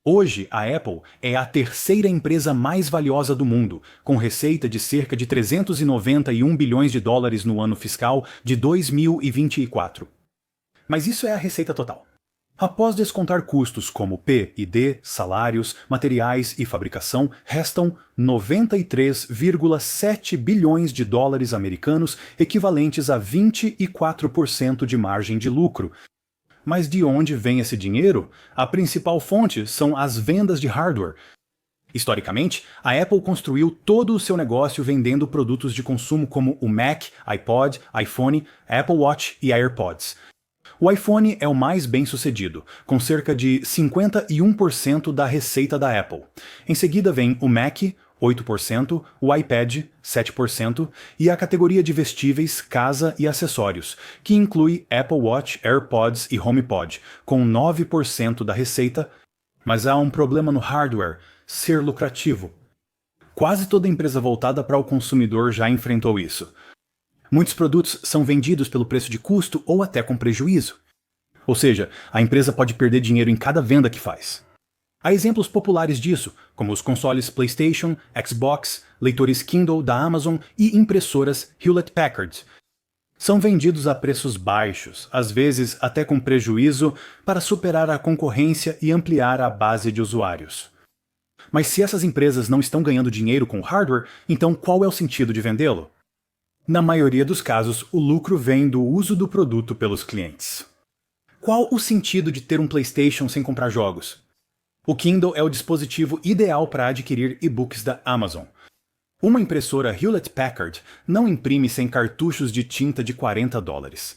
Hoje, a Apple é a terceira empresa mais valiosa do mundo, com receita de cerca de 391 bilhões de dólares no ano fiscal de 2024. Mas isso é a receita total. Após descontar custos como P&D, salários, materiais e fabricação, restam 93,7 bilhões de dólares americanos, equivalentes a 24% de margem de lucro. Mas de onde vem esse dinheiro? A principal fonte são as vendas de hardware. Historicamente, a Apple construiu todo o seu negócio vendendo produtos de consumo como o Mac, iPod, iPhone, Apple Watch e AirPods. O iPhone é o mais bem-sucedido, com cerca de 51% da receita da Apple. Em seguida vem o Mac, 8%, o iPad, 7%, e a categoria de vestíveis, casa e acessórios, que inclui Apple Watch, AirPods e HomePod, com 9% da receita, mas há um problema no hardware, ser lucrativo. Quase toda empresa voltada para o consumidor já enfrentou isso. Muitos produtos são vendidos pelo preço de custo ou até com prejuízo. Ou seja, a empresa pode perder dinheiro em cada venda que faz. Há exemplos populares disso, como os consoles PlayStation, Xbox, leitores Kindle da Amazon e impressoras Hewlett-Packard. São vendidos a preços baixos, às vezes até com prejuízo, para superar a concorrência e ampliar a base de usuários. Mas se essas empresas não estão ganhando dinheiro com o hardware, então qual é o sentido de vendê-lo? Na maioria dos casos, o lucro vem do uso do produto pelos clientes. Qual o sentido de ter um PlayStation sem comprar jogos? O Kindle é o dispositivo ideal para adquirir e-books da Amazon. Uma impressora Hewlett-Packard não imprime sem cartuchos de tinta de $40.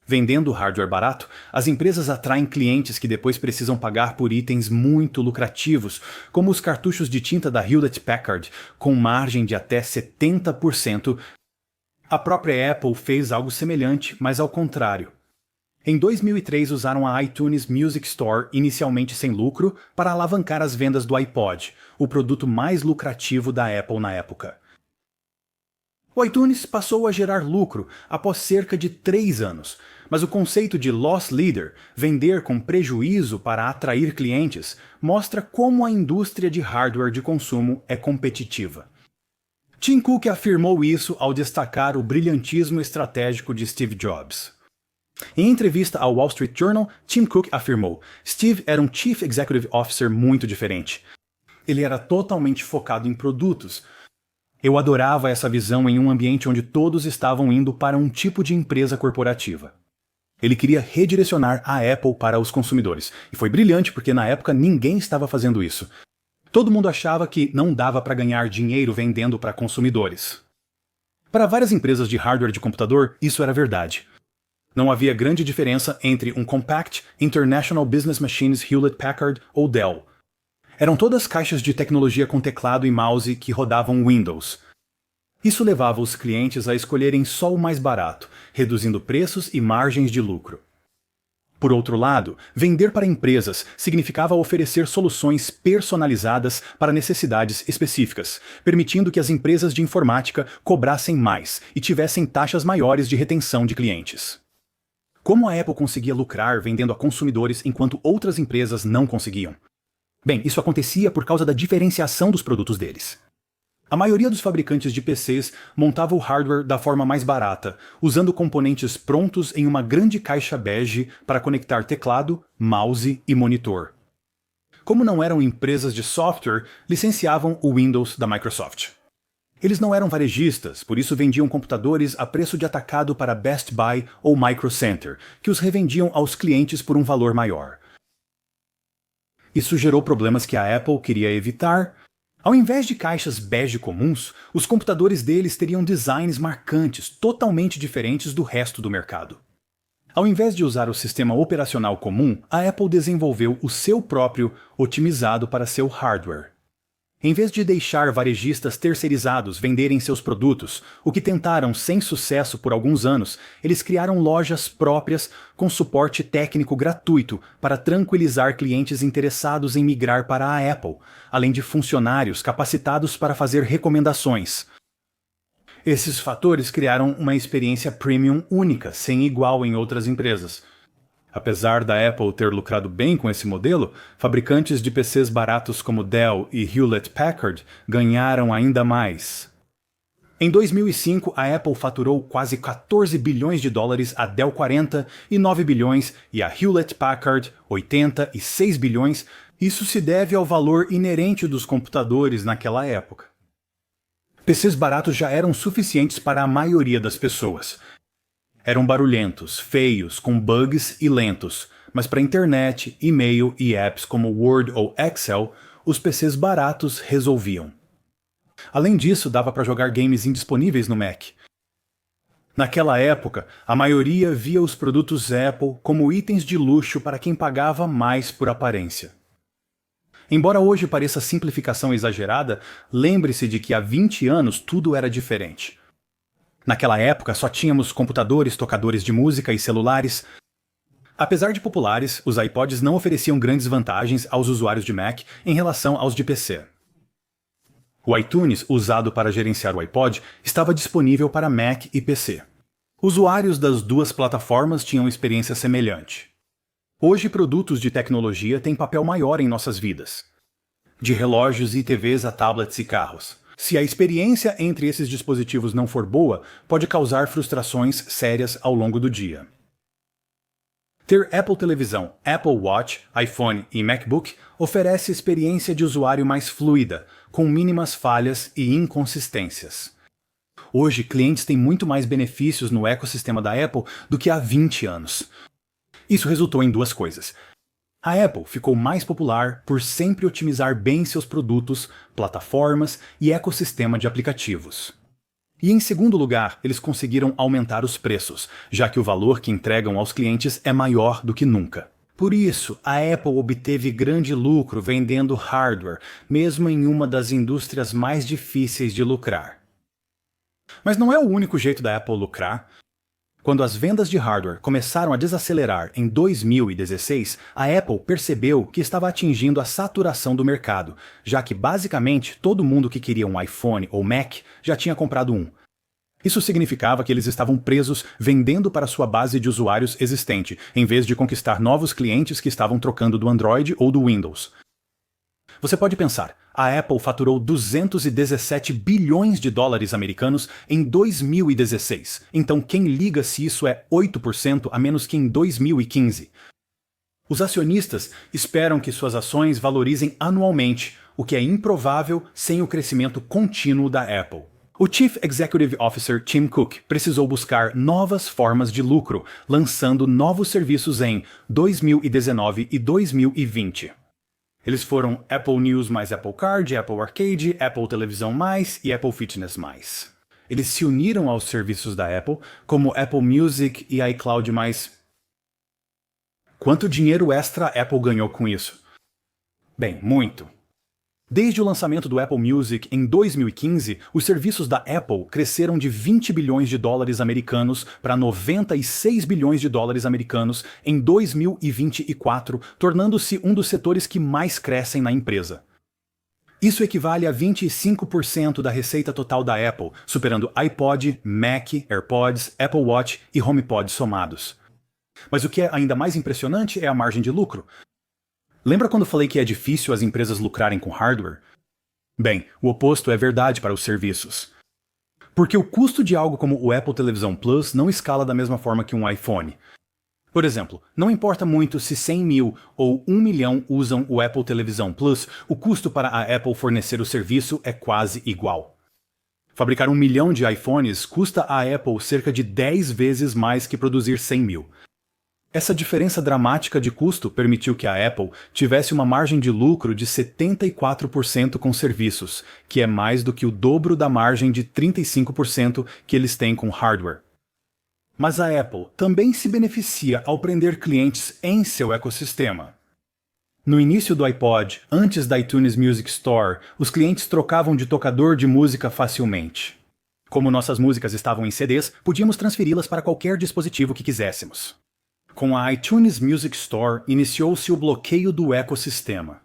Vendendo hardware barato, as empresas atraem clientes que depois precisam pagar por itens muito lucrativos, como os cartuchos de tinta da Hewlett-Packard, com margem de até 70%. A própria Apple fez algo semelhante, mas ao contrário. Em 2003 usaram a iTunes Music Store, inicialmente sem lucro, para alavancar as vendas do iPod, o produto mais lucrativo da Apple na época. O iTunes passou a gerar lucro após cerca de 3 anos, mas o conceito de loss leader, vender com prejuízo para atrair clientes, mostra como a indústria de hardware de consumo é competitiva. Tim Cook afirmou isso ao destacar o brilhantismo estratégico de Steve Jobs. Em entrevista ao Wall Street Journal, Tim Cook afirmou: Steve era um Chief Executive Officer muito diferente. Ele era totalmente focado em produtos. Eu adorava essa visão em um ambiente onde todos estavam indo para um tipo de empresa corporativa. Ele queria redirecionar a Apple para os consumidores, e foi brilhante porque na época ninguém estava fazendo isso. Todo mundo achava que não dava para ganhar dinheiro vendendo para consumidores. Para várias empresas de hardware de computador, isso era verdade. Não havia grande diferença entre um Compaq, International Business Machines Hewlett-Packard ou Dell. Eram todas caixas de tecnologia com teclado e mouse que rodavam Windows. Isso levava os clientes a escolherem só o mais barato, reduzindo preços e margens de lucro. Por outro lado, vender para empresas significava oferecer soluções personalizadas para necessidades específicas, permitindo que as empresas de informática cobrassem mais e tivessem taxas maiores de retenção de clientes. Como a Apple conseguia lucrar vendendo a consumidores enquanto outras empresas não conseguiam? Bem, isso acontecia por causa da diferenciação dos produtos deles. A maioria dos fabricantes de PCs montava o hardware da forma mais barata, usando componentes prontos em uma grande caixa bege para conectar teclado, mouse e monitor. Como não eram empresas de software, licenciavam o Windows da Microsoft. Eles não eram varejistas, por isso vendiam computadores a preço de atacado para Best Buy ou Micro Center, que os revendiam aos clientes por um valor maior. Isso gerou problemas que a Apple queria evitar. Ao invés de caixas bege comuns, os computadores deles teriam designs marcantes, totalmente diferentes do resto do mercado. Ao invés de usar o sistema operacional comum, a Apple desenvolveu o seu próprio, otimizado para seu hardware. Em vez de deixar varejistas terceirizados venderem seus produtos, o que tentaram sem sucesso por alguns anos, eles criaram lojas próprias com suporte técnico gratuito para tranquilizar clientes interessados em migrar para a Apple, além de funcionários capacitados para fazer recomendações. Esses fatores criaram uma experiência premium única, sem igual em outras empresas. Apesar da Apple ter lucrado bem com esse modelo, fabricantes de PCs baratos como Dell e Hewlett-Packard ganharam ainda mais. Em 2005, a Apple faturou quase 14 bilhões de dólares, a Dell 40 e 9 bilhões e a Hewlett-Packard 80 e 6 bilhões. Isso se deve ao valor inerente dos computadores naquela época. PCs baratos já eram suficientes para a maioria das pessoas. Eram barulhentos, feios, com bugs e lentos, mas para internet, e-mail e apps como Word ou Excel, os PCs baratos resolviam. Além disso, dava para jogar games indisponíveis no Mac. Naquela época, a maioria via os produtos Apple como itens de luxo para quem pagava mais por aparência. Embora hoje pareça simplificação exagerada, lembre-se de que há 20 anos tudo era diferente. Naquela época só tínhamos computadores, tocadores de música e celulares. Apesar de populares, os iPods não ofereciam grandes vantagens aos usuários de Mac em relação aos de PC. O iTunes, usado para gerenciar o iPod, estava disponível para Mac e PC. Usuários das duas plataformas tinham experiência semelhante. Hoje, produtos de tecnologia têm papel maior em nossas vidas. De relógios e TVs a tablets e carros. Se a experiência entre esses dispositivos não for boa, pode causar frustrações sérias ao longo do dia. Ter Apple Televisão, Apple Watch, iPhone e MacBook oferece experiência de usuário mais fluida, com mínimas falhas e inconsistências. Hoje, clientes têm muito mais benefícios no ecossistema da Apple do que há 20 anos. Isso resultou em duas coisas. A Apple ficou mais popular por sempre otimizar bem seus produtos, plataformas e ecossistema de aplicativos. E em segundo lugar, eles conseguiram aumentar os preços, já que o valor que entregam aos clientes é maior do que nunca. Por isso, a Apple obteve grande lucro vendendo hardware, mesmo em uma das indústrias mais difíceis de lucrar. Mas não é o único jeito da Apple lucrar. Quando as vendas de hardware começaram a desacelerar em 2016, a Apple percebeu que estava atingindo a saturação do mercado, já que basicamente todo mundo que queria um iPhone ou Mac já tinha comprado um. Isso significava que eles estavam presos vendendo para sua base de usuários existente, em vez de conquistar novos clientes que estavam trocando do Android ou do Windows. Você pode pensar, a Apple faturou 217 bilhões de dólares americanos em 2016. Então quem liga se isso é 8% a menos que em 2015? Os acionistas esperam que suas ações valorizem anualmente, o que é improvável sem o crescimento contínuo da Apple. O Chief Executive Officer Tim Cook precisou buscar novas formas de lucro, lançando novos serviços em 2019 e 2020. Eles foram Apple News mais Apple Card, Apple Arcade, Apple Televisão mais e Apple Fitness mais. Eles se uniram aos serviços da Apple, como Apple Music e iCloud mais. Quanto dinheiro extra a Apple ganhou com isso? Bem, muito. Desde o lançamento do Apple Music em 2015, os serviços da Apple cresceram de 20 bilhões de dólares americanos para 96 bilhões de dólares americanos em 2024, tornando-se um dos setores que mais crescem na empresa. Isso equivale a 25% da receita total da Apple, superando iPod, Mac, AirPods, Apple Watch e HomePod somados. Mas o que é ainda mais impressionante é a margem de lucro. Lembra quando falei que é difícil as empresas lucrarem com hardware? Bem, o oposto é verdade para os serviços. Porque o custo de algo como o Apple Televisão Plus não escala da mesma forma que um iPhone. Por exemplo, não importa muito se 100 mil ou 1 milhão usam o Apple Televisão Plus, o custo para a Apple fornecer o serviço é quase igual. Fabricar 1 milhão de iPhones custa à Apple cerca de 10 vezes mais que produzir 100 mil. Essa diferença dramática de custo permitiu que a Apple tivesse uma margem de lucro de 74% com serviços, que é mais do que o dobro da margem de 35% que eles têm com hardware. Mas a Apple também se beneficia ao prender clientes em seu ecossistema. No início do iPod, antes da iTunes Music Store, os clientes trocavam de tocador de música facilmente. Como nossas músicas estavam em CDs, podíamos transferi-las para qualquer dispositivo que quiséssemos. Com a iTunes Music Store, iniciou-se o bloqueio do ecossistema.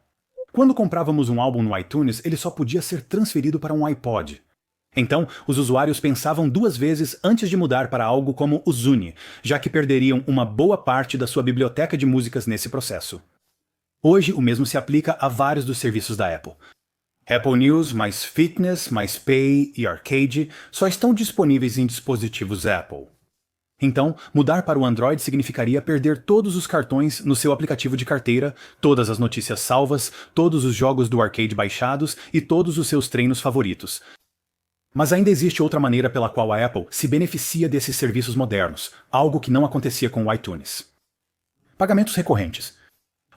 Quando comprávamos um álbum no iTunes, ele só podia ser transferido para um iPod. Então, os usuários pensavam duas vezes antes de mudar para algo como o Zune, já que perderiam uma boa parte da sua biblioteca de músicas nesse processo. Hoje, o mesmo se aplica a vários dos serviços da Apple. Apple News, mais Fitness, mais Pay e Arcade só estão disponíveis em dispositivos Apple. Então, mudar para o Android significaria perder todos os cartões no seu aplicativo de carteira, todas as notícias salvas, todos os jogos do Arcade baixados e todos os seus treinos favoritos. Mas ainda existe outra maneira pela qual a Apple se beneficia desses serviços modernos, algo que não acontecia com o iTunes. Pagamentos recorrentes.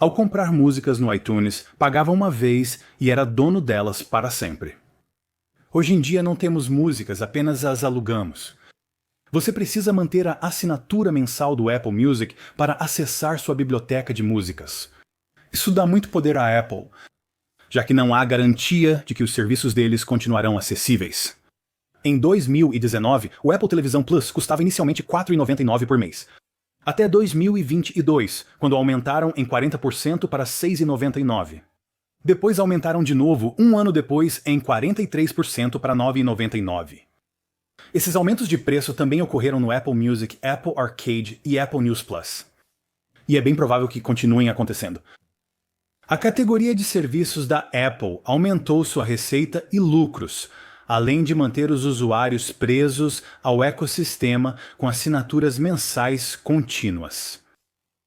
Ao comprar músicas no iTunes, pagava uma vez e era dono delas para sempre. Hoje em dia não temos músicas, apenas as alugamos. Você precisa manter a assinatura mensal do Apple Music para acessar sua biblioteca de músicas. Isso dá muito poder à Apple, já que não há garantia de que os serviços deles continuarão acessíveis. Em 2019, o Apple Television Plus custava inicialmente R$ 4,99 por mês. Até 2022, quando aumentaram em 40% para R$ 6,99. Depois aumentaram de novo, um ano depois, em 43% para R$ 9,99. Esses aumentos de preço também ocorreram no Apple Music, Apple Arcade e Apple News Plus. E é bem provável que continuem acontecendo. A categoria de serviços da Apple aumentou sua receita e lucros, além de manter os usuários presos ao ecossistema com assinaturas mensais contínuas.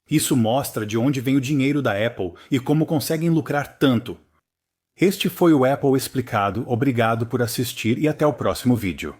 Isso mostra de onde vem o dinheiro da Apple e como conseguem lucrar tanto. Este foi o Apple Explicado, obrigado por assistir e até o próximo vídeo.